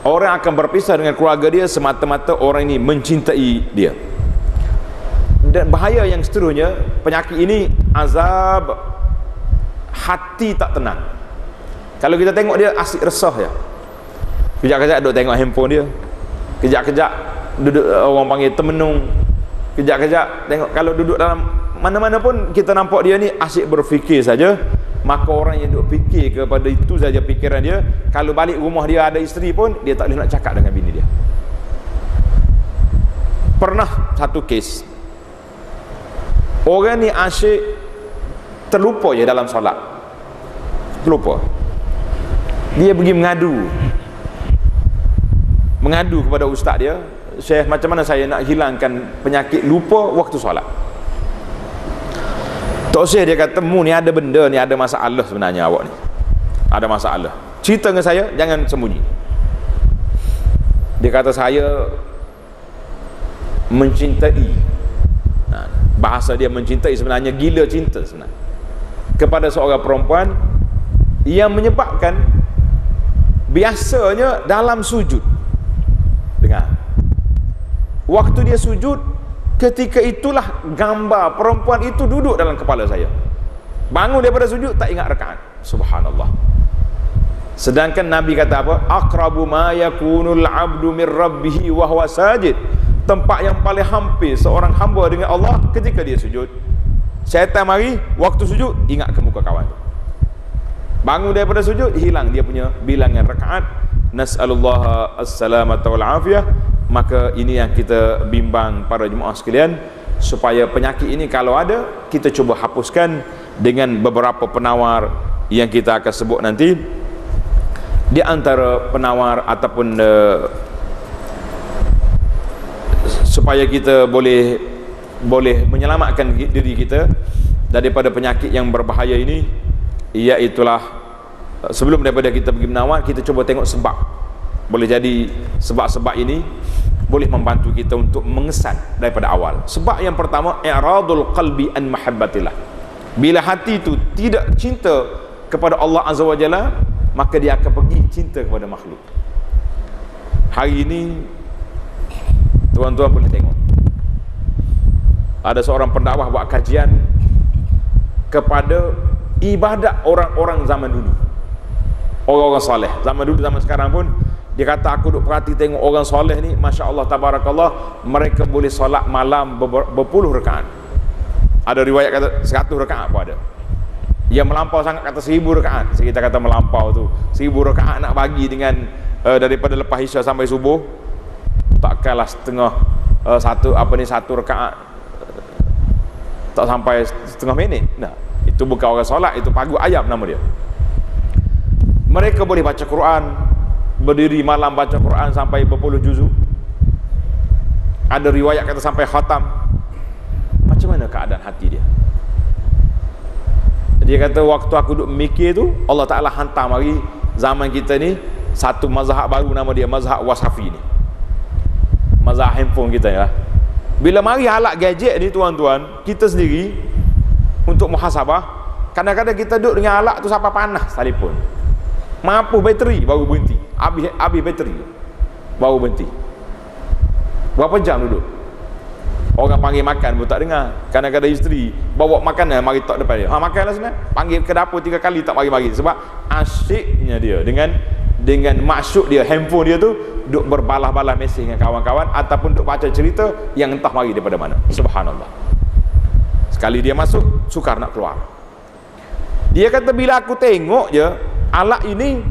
orang akan berpisah dengan keluarga dia semata-mata orang ini mencintai dia. Dan bahaya yang seterusnya, penyakit ini azab hati tak tenang. Kalau kita tengok dia asyik resah ya, kejap-kejap duduk tengok handphone dia, kejap-kejap duduk orang panggil termenung, kejap-kejap tengok. Kalau duduk dalam mana-mana pun kita nampak dia ni asyik berfikir saja. Maka orang yang duk fikir kepada itu saja fikiran dia, kalau balik rumah dia ada isteri pun dia tak boleh nak cakap dengan bini dia. Pernah satu kes, orang ni asyik terlupa je dalam solat, terlupa. Dia pergi mengadu kepada ustaz dia, Syekh, macam mana saya nak hilangkan penyakit lupa waktu solat? Tok Syekh dia kata, mu ni ada benda ni, ada masalah sebenarnya awak ni. Ada masalah. Cerita dengan saya, jangan sembunyi. Dia kata, saya mencintai. Bahasa dia mencintai sebenarnya gila cinta sebenarnya kepada seorang perempuan yang menyebabkan biasanya dalam sujud. Dengar. Waktu dia sujud, ketika itulah gambar perempuan itu duduk dalam kepala saya. Bangun daripada sujud tak ingat rakaat. Subhanallah. Sedangkan Nabi kata apa? Aqrabu ma yakunul 'abdu min rabbih wa huwa sajid. Tempat yang paling hampir seorang hamba dengan Allah ketika dia sujud. Syaitan mari waktu sujud, ingat ke muka kawan tu. Bangun daripada sujud, hilang dia punya bilangan rakaat. nas'alullah as-salamata wal afiyah. Maka ini yang kita bimbang para jemaah sekalian, supaya penyakit ini kalau ada, kita cuba hapuskan dengan beberapa penawar yang kita akan sebut nanti. Di antara penawar ataupun supaya kita boleh menyelamatkan diri kita daripada penyakit yang berbahaya ini, iaitulah sebelum daripada kita pergi menawar, kita cuba tengok sebab. Boleh jadi sebab-sebab ini boleh membantu kita untuk mengesan daripada awal. Sebab yang pertama, i'radul qalbi an mahabbatillah. Bila hati itu tidak cinta kepada Allah Azza wa Jalla, maka dia akan pergi cinta kepada makhluk. Hari ini tuan-tuan boleh tengok, ada seorang pendakwah buat kajian kepada ibadat orang-orang zaman dulu, orang-orang soleh zaman dulu, zaman sekarang pun. Dia kata, aku duk perhati tengok orang soleh ni, Masya Allah, Tabarakallah, mereka boleh solat malam berpuluh rakaat. Ada riwayat kata 100 rakaat pun ada. Yang melampau sangat kata 1000 rakaat. Kita kata melampau tu 1000 rakaat nak bagi dengan daripada lepas isya sampai subuh, takkanlah satu rakaat tak sampai setengah minit. Nah, itu bukan orang solat, itu pagu ayam nama dia. Mereka boleh baca Quran, berdiri malam baca Quran sampai berpuluh juzuk. Ada riwayat kata sampai khatam. Macam mana keadaan hati dia? Dia kata, waktu aku duduk mikir tu, Allah Ta'ala hantar mari zaman kita ni satu mazhab baru, nama dia mazhab wasafi ni, mazhab handphone kita ya. Bila mari alat gadget ni tuan-tuan, kita sendiri untuk muhasabah, kadang-kadang kita duduk dengan alat tu sampai panas telefon, mampu bateri baru berhenti, habis bateri baru berhenti. Berapa jam duduk? Orang panggil makan pun tak dengar. Kadang-kadang isteri bawa makanan mari tak depan dia, makanlah sana, panggil ke dapur 3 kali tak mari-mari. Sebab asyiknya dia dengan maksud dia, handphone dia tu duk berbalah-balah mesej dengan kawan-kawan, ataupun duk baca cerita yang entah mari daripada mana. Subhanallah. Sekali dia masuk, sukar nak keluar. Dia kata, bila aku tengok je alat ini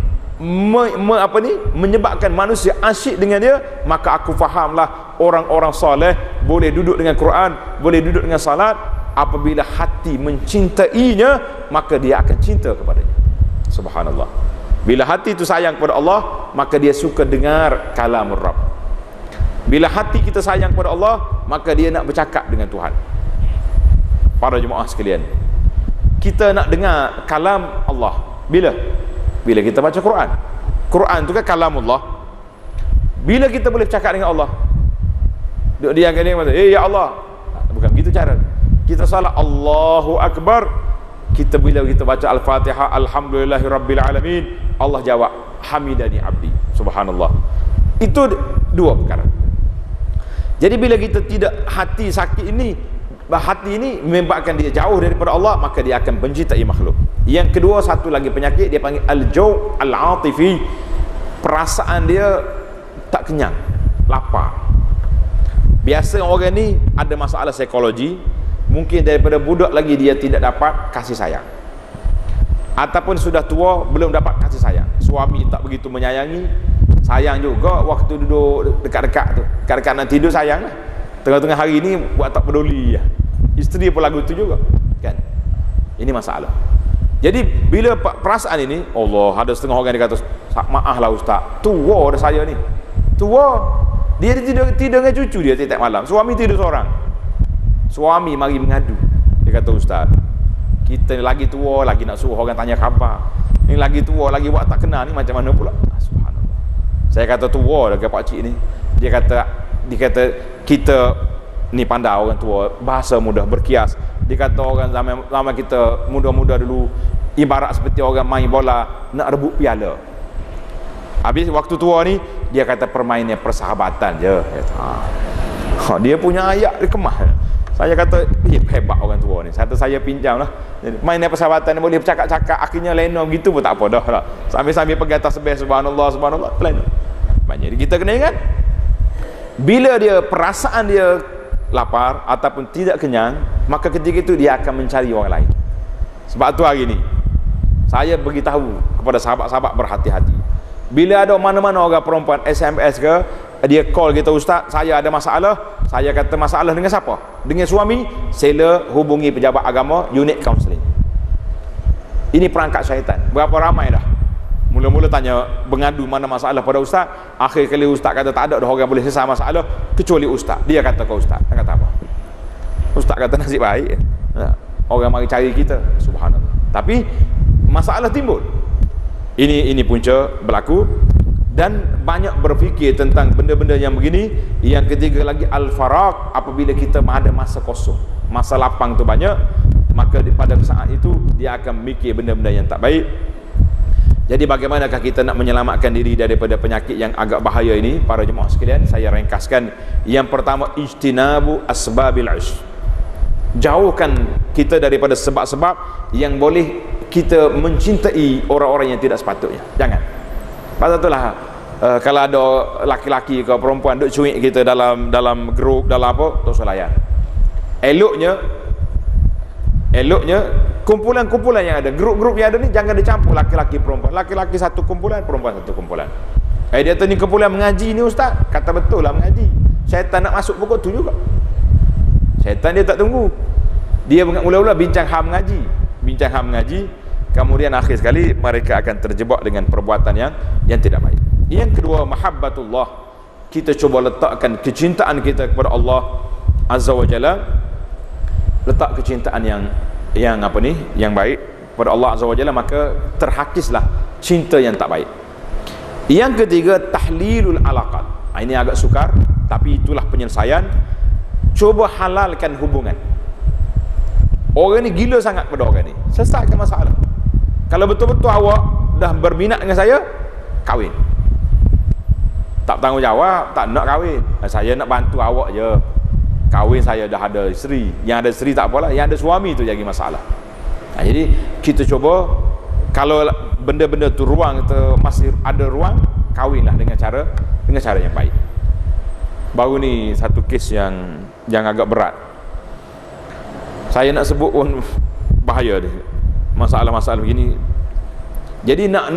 menyebabkan manusia asyik dengan dia, maka aku fahamlah orang-orang soleh boleh duduk dengan Quran, boleh duduk dengan salat. Apabila hati mencintainya, maka dia akan cinta kepadanya. Subhanallah. Bila hati itu sayang kepada Allah, maka dia suka dengar kalamur Rabb. Bila hati kita sayang kepada Allah, maka dia nak bercakap dengan Tuhan. Para jemaah sekalian, kita nak dengar kalam Allah bila kita baca Quran. Quran tu kan kalamullah. Bila kita boleh bercakap dengan Allah, dia akan dia kata, ya Allah. Bukan begitu cara. Kita salat Allahu Akbar, bila kita baca Al-Fatihah, Alhamdulillahirabbil alamin, Allah jawab, hamidani abdi. Subhanallah. Itu dua perkara. Jadi bila kita tidak, hati sakit ini, hati ini menyebabkan dia jauh daripada Allah, maka dia akan mencintai makhluk. Yang kedua, satu lagi penyakit, dia panggil al-jaw' al-atifi. Perasaan dia tak kenyang, lapar. Biasa orang ni ada masalah psikologi, mungkin daripada budak lagi dia tidak dapat kasih sayang, ataupun sudah tua belum dapat kasih sayang. Suami tak begitu menyayangi, sayang juga waktu duduk dekat-dekat tu, dekat-dekat nak tidur sayang lah. Tengah-tengah hari ni buat tak peduli ya. Isteri pun lagu tu juga kan. Ini masalah. Jadi bila perasaan ini, Allah, ada setengah orang dia kata, maaflah ustaz, tua dah saya ni, tua. Dia tidur dengan cucu dia tiap malam, suami tidur seorang. Suami mari mengadu, dia kata, ustaz, kita ni lagi tua lagi nak suruh orang tanya khabar, ni lagi tua lagi buat tak kenal, ni macam mana pula? Subhanallah. Saya kata, tua dah ke pakcik ni. Dia kata kita ni pandai orang tua, bahasa mudah berkias. Dia kata orang zaman kita muda-muda dulu ibarat seperti orang main bola nak rebut piala. Habis waktu tua ni dia kata permainan persahabatan je. Dia punya ayat dia kemas. Saya kata hebat orang tua ni. Saya pinjam lah. Mainan persahabatan boleh bercakap-cakap, akhirnya lena begitu pun tak apa dah lah. Sambil-sambil pegang tasbih subhanallah subhanallah lena. Banyak kita kena ingat, bila dia perasaan dia lapar ataupun tidak kenyang, maka ketika itu dia akan mencari orang lain. Sebab tu hari ni saya beritahu kepada sahabat-sahabat berhati-hati. Bila ada mana-mana orang perempuan SMS ke, dia call kita, ustaz, saya ada masalah. Saya kata, masalah dengan siapa? Dengan suami. Sila hubungi pejabat agama, unit counselling. Ini perangkat syaitan. Berapa ramai dah mula-mula tanya, mengadu mana masalah pada ustaz. Akhir kali ustaz kata tak ada dah orang boleh selesai masalah kecuali ustaz. Dia kata ke ustaz. Dia kata apa? Ustaz kata nasib baik. Orang mari cari kita. Subhanallah. Tapi masalah timbul. Ini punca berlaku. Dan banyak berfikir tentang benda-benda yang begini. Yang ketiga lagi, al-faraq, apabila kita ada masa kosong, masa lapang tu banyak, maka pada saat itu dia akan mikir benda-benda yang tak baik. Jadi bagaimanakah kita nak menyelamatkan diri daripada penyakit yang agak bahaya ini? Para jemaah sekalian, saya ringkaskan. Yang pertama, ijtinabu asbabil ush. Jauhkan kita daripada sebab-sebab yang boleh kita mencintai orang-orang yang tidak sepatutnya. Jangan. Pasal itulah kalau ada laki-laki ke perempuan duk cuik kita dalam grup, dalam apa, tak usah layan. Eloknya kumpulan-kumpulan yang ada, grup-grup yang ada ni jangan dicampur laki-laki perempuan. Laki-laki satu kumpulan, perempuan satu kumpulan. Dia kata ni kumpulan mengaji ni ustaz. Kata betul lah mengaji. Syaitan nak masuk pukul tu juga. Syaitan dia tak tunggu. Dia mula-mula bincang hal mengaji. Kemudian akhir sekali mereka akan terjebak dengan perbuatan yang tidak baik. Yang kedua, mahabbatullah. Kita cuba letakkan kecintaan kita kepada Allah Azza wa Jalla. Letak kecintaan yang baik kepada Allah Azza wa Jalla, maka terhakislah cinta yang tak baik. Yang ketiga, tahlilul alaqat. Ini agak sukar, tapi itulah penyelesaian. Cuba halalkan hubungan. Orang ni gila sangat pada orang ni, selesaikan masalah. Kalau betul-betul awak dah berminat dengan saya, kahwin. Tak tanggungjawab, tak nak kahwin. Saya nak bantu awak je. Kahwin, saya dah ada isteri. Yang ada isteri tak apalah, yang ada suami tu jadi masalah. Jadi kita cuba, kalau benda-benda tu ruang tu masih ada ruang, kahwinlah dengan cara yang baik. Baru ni satu kes yang agak berat. Saya nak sebut pun bahaya dia. Masalah-masalah begini. Jadi nak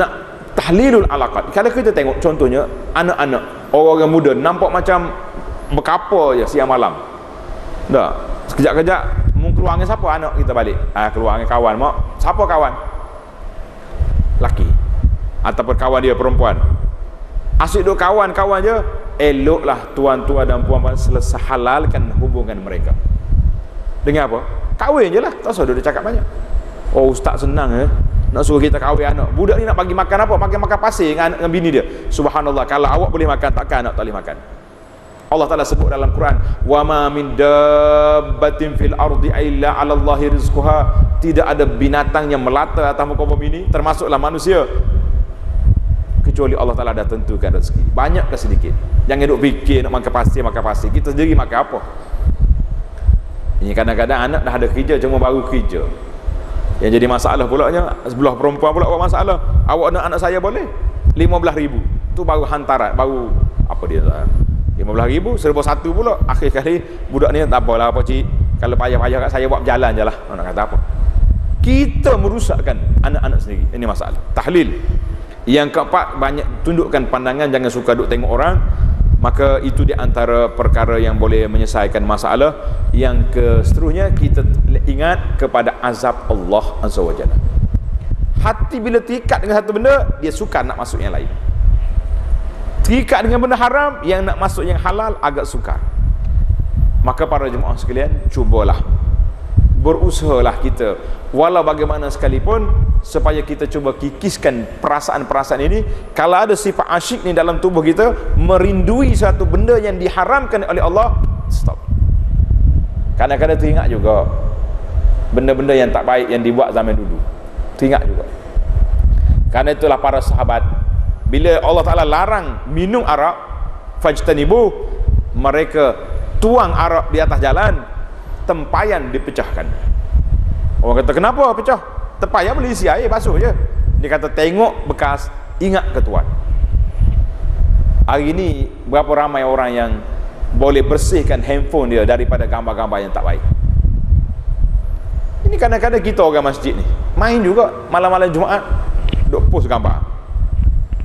tahlilul alaqat. Kalau kita tengok contohnya anak-anak, orang muda nampak macam berkapa je siang malam. Dah, sekejap-kejap mau keluar dengan siapa anak kita balik? Keluar dengan kawan. Mak, siapa kawan? Laki. Ataupun kawan dia perempuan. Asyik duk kawan-kawan je. Eloklah tuan-tuan dan puan-puan selesai halalkan hubungan mereka. Dengan apa? Kahwin je lah. Tak usah dia cakap banyak. Oh, ustaz senang nak suruh kita kahwin anak. Budak ni nak bagi makan apa? Makan pasir dengan bini dia. Subhanallah, kalau awak boleh makan, takkan anak tak boleh makan. Allah Ta'ala sebut dalam Quran, wa ma min dabbatin fil ardi illa 'ala Allahi rizquha. Tidak ada binatang yang melata atas muka bumi ini, termasuklah manusia, kecuali Allah Ta'ala dah tentukan rezeki. Banyak ke sedikit. Jangan duk fikir nak makan pasir. Kita sendiri makan apa? Ini kadang-kadang anak dah ada kerja, cuma baru kerja. Yang jadi masalah pulaknya, sebelah perempuan pula buat masalah. Awak nak anak saya boleh? 15,000. Tu baru hantaran, baru apa dia? 15,000 serba satu pula. Akhir kali budak ni tak apalah apa cik, kalau payah-payah kat saya buat berjalan je lah. Nak kata apa? Kita merusakkan anak-anak sendiri. Ini masalah. Tahlil. Yang keempat, banyak tundukkan pandangan, jangan suka duk tengok orang. Maka itu di antara perkara yang boleh menyelesaikan masalah. Yang seterusnya, kita ingat kepada azab Allah Azza wa Jalla. Hati bila terikat dengan satu benda, dia suka nak masuk yang lain. Terikat dengan benda haram, yang nak masuk yang halal agak sukar. Maka para jemaah sekalian, cubalah, berusahalah kita walau bagaimana sekalipun, supaya kita cuba kikiskan perasaan-perasaan ini. Kalau ada sifat asyik ni dalam tubuh kita, merindui satu benda yang diharamkan oleh Allah, stop. Kadang-kadang teringat juga benda-benda yang tak baik yang dibuat zaman dulu, teringat juga. Karena itulah para sahabat, bila Allah Ta'ala larang minum arak, fajtanibu, mereka tuang arak di atas jalan, tempayan dipecahkan. Orang kata, kenapa pecah? Tempayan boleh isi air, basuh je. Dia kata, tengok bekas, ingat ke Tuhan. Hari ini berapa ramai orang yang boleh bersihkan handphone dia daripada gambar-gambar yang tak baik. Ini kadang-kadang kita orang masjid ni main juga malam-malam Jumaat duk post gambar.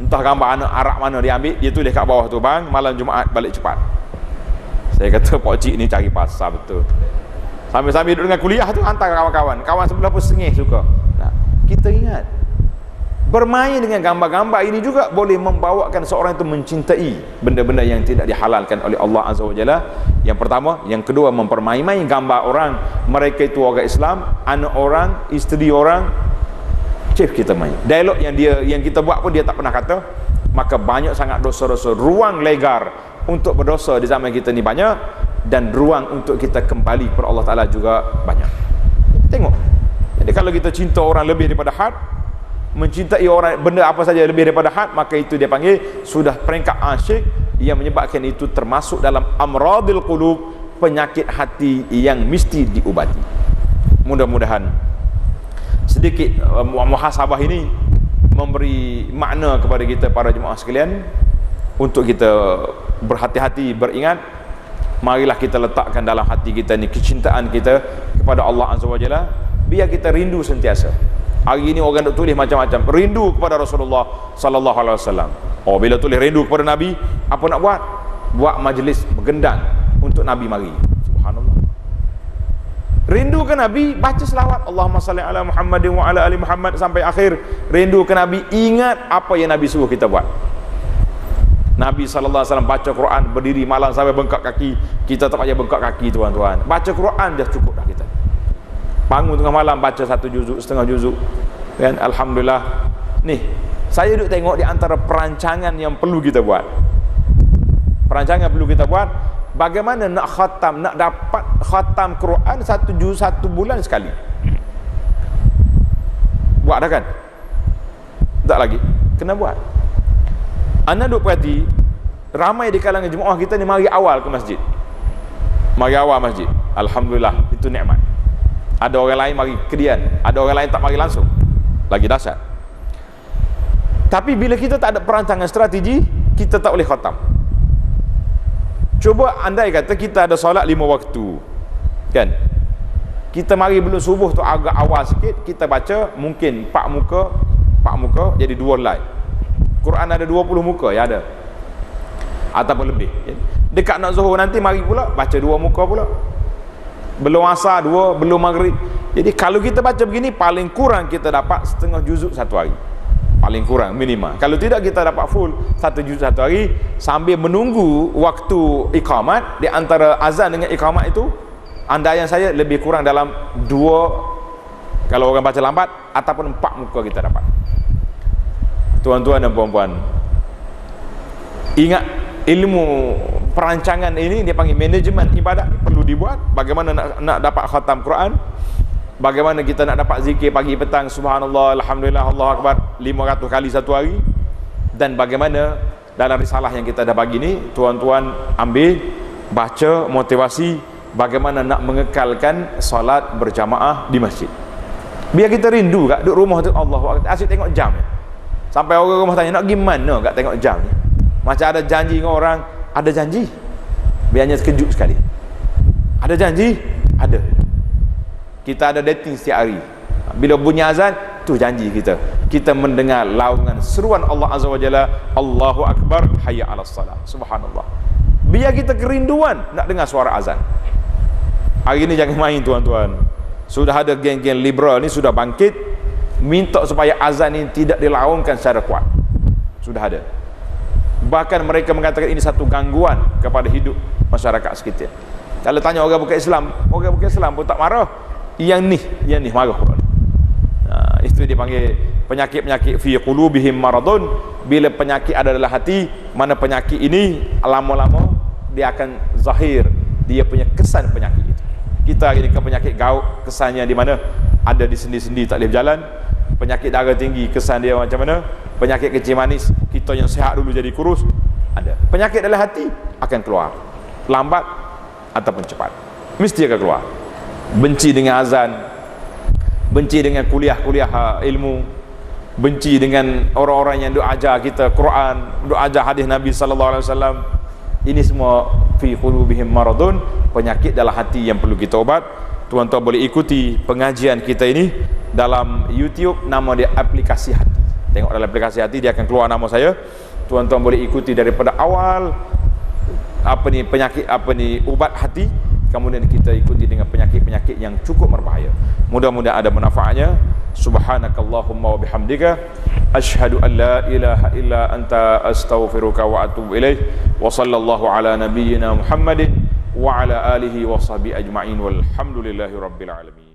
Entah gambar anak Arab mana dia ambil, dia tulis kat bawah tu, bang, malam Jumaat balik cepat. Saya kata Pak Cik ni cari pasal betul. Sambil-sambil duduk dengan kuliah tu hantar kawan-kawan. Kawan sebelah pun sengih suka. Nah, kita ingat bermain dengan gambar-gambar ini juga boleh membawakan seorang itu mencintai benda-benda yang tidak dihalalkan oleh Allah Azza wa Jalla. Yang pertama, yang kedua, mempermain-main gambar orang, mereka itu orang Islam, anak orang, isteri orang, cip kita main. Dialog yang kita buat pun dia tak pernah kata. Maka banyak sangat dosa-dosa. Ruang legar untuk berdosa di zaman kita ni banyak, dan ruang untuk kita kembali kepada Allah Ta'ala juga banyak. Tengok. Jadi kalau kita cinta orang lebih daripada had, mencintai orang benda apa saja lebih daripada had, maka itu dia panggil sudah peringkat asyik, yang menyebabkan itu termasuk dalam amradil qulub, penyakit hati yang mesti diubati. Mudah-mudahan sedikit muhasabah ini memberi makna kepada kita para jemaah sekalian, untuk kita berhati-hati, beringat. Marilah kita letakkan dalam hati kita ni kecintaan kita kepada Allah Azza wa Jalla, biar kita rindu sentiasa. Hari ini orang duk tulis macam-macam, rindu kepada Rasulullah sallallahu alaihi wasallam. Oh, bila tulis rindu kepada Nabi, apa nak buat? Buat majlis bergendang untuk Nabi mari. Subhanallah. Rindu ke Nabi, baca selawat Allahumma salli ala Muhammadin wa ala ali Muhammad sampai akhir. Rindu ke Nabi, ingat apa yang Nabi suruh kita buat. Nabi SAW baca Quran, berdiri malam sampai bengkak kaki. Kita tak payah bengkak kaki, tuan-tuan. Baca Quran dah cukup dah kita. Bangun tengah malam baca 1 juzuk, setengah juzuk, kan? Alhamdulillah. Nih, saya duduk tengok di antara perancangan yang perlu kita buat. Perancangan perlu kita buat, bagaimana nak khatam, nak dapat khatam Quran 1 juz 1 bulan sekali. Buat dah kan? Tak lagi, kena buat. Anda duk perhati, ramai di kalangan jemaah kita ni mari awal ke masjid. Mari awal masjid. Alhamdulillah, itu nikmat. Ada orang lain mari kedian, ada orang lain tak mari langsung. Lagi dahsyat. Tapi bila kita tak ada perancangan strategi, kita tak boleh khatam. Cuba andai kata kita ada solat 5 waktu, kan? Kita mari belum subuh tu agak awal sikit, kita baca mungkin 4 muka jadi 2 line. Quran ada 20 muka, ya ada, ataupun lebih. Dekat nak zuhur nanti mari pula baca 2 muka pula. Belum asar 2, belum maghrib. Jadi kalau kita baca begini, paling kurang kita dapat setengah juzuk 1 hari. Paling kurang minimal. Kalau tidak kita dapat full 1 juzuk 1 hari, sambil menunggu waktu iqamat. Di antara azan dengan iqamat itu, andaian saya lebih kurang dalam 2, kalau orang baca lambat, ataupun 4 muka kita dapat. Tuan-tuan dan puan-puan, ingat, ilmu perancangan ini dia panggil manajemen ibadat, perlu dibuat. Bagaimana nak dapat khatam Quran, bagaimana kita nak dapat zikir pagi petang subhanallah, alhamdulillah, Allahu akbar 500 kali 1 hari, dan bagaimana dalam risalah yang kita dah bagi ni, tuan-tuan ambil, baca, motivasi bagaimana nak mengekalkan solat berjamaah di masjid. Biar kita rindu kat duduk rumah tu, Allahu akbar, asyik tengok jam. Sampai orang rumah tanya, nak pergi mana kat tengok jam ni? Macam ada janji dengan orang, ada janji. Biarnya terkejut sekali. Ada janji? Ada. Kita ada dating setiap hari. Bila bunyi azan, tu janji kita. Kita mendengar laungan seruan Allah Azza wa Jalla, Allahu Akbar, hayya 'alas salat. Subhanallah. Biar kita kerinduan nak dengar suara azan. Hari ni jangan main, tuan-tuan. Sudah ada geng-geng liberal ni sudah bangkit, minta supaya azan ini tidak dilaungkan secara kuat. Sudah ada. Bahkan mereka mengatakan ini satu gangguan kepada hidup masyarakat sekitar. Kalau tanya orang bukan Islam pun tak marah. Yang ni marah pula. Itu dipanggil penyakit-penyakit fi qulubihim maradun. Bila penyakit ada dalam hati, mana penyakit ini lama-lama dia akan zahir, dia punya kesan penyakit itu. Kita ini penyakit gout, kesannya di mana? Ada di sendi-sendi tak boleh berjalan. Penyakit darah tinggi, kesan dia macam mana? Penyakit kencing manis, kita yang sihat dulu jadi kurus. Ada. Penyakit dalam hati akan keluar, lambat ataupun cepat, mesti akan keluar. Benci dengan azan, benci dengan kuliah-kuliah ilmu, benci dengan orang-orang yang duk ajar kita Quran, duk ajar hadis Nabi sallallahu alaihi wasallam. Ini semua fi qulubihim maradun, penyakit dalam hati yang perlu kita ubat. Tuan-tuan boleh ikuti pengajian kita ini dalam YouTube, nama dia aplikasi hati. Tengok dalam aplikasi hati, dia akan keluar nama saya. Tuan-tuan boleh ikuti daripada awal penyakit ubat hati, kemudian kita ikuti dengan penyakit-penyakit yang cukup berbahaya. Mudah-mudahan ada manfaatnya. Subhanakallahumma wa bihamdika asyhadu an la ilaha illa anta astaghfiruka wa atubu ilaih. Wa sallallahu ala nabiyyina Muhammadin wa ala alihi wa sahbihi ajma'in walhamdulillahi rabbil alamin.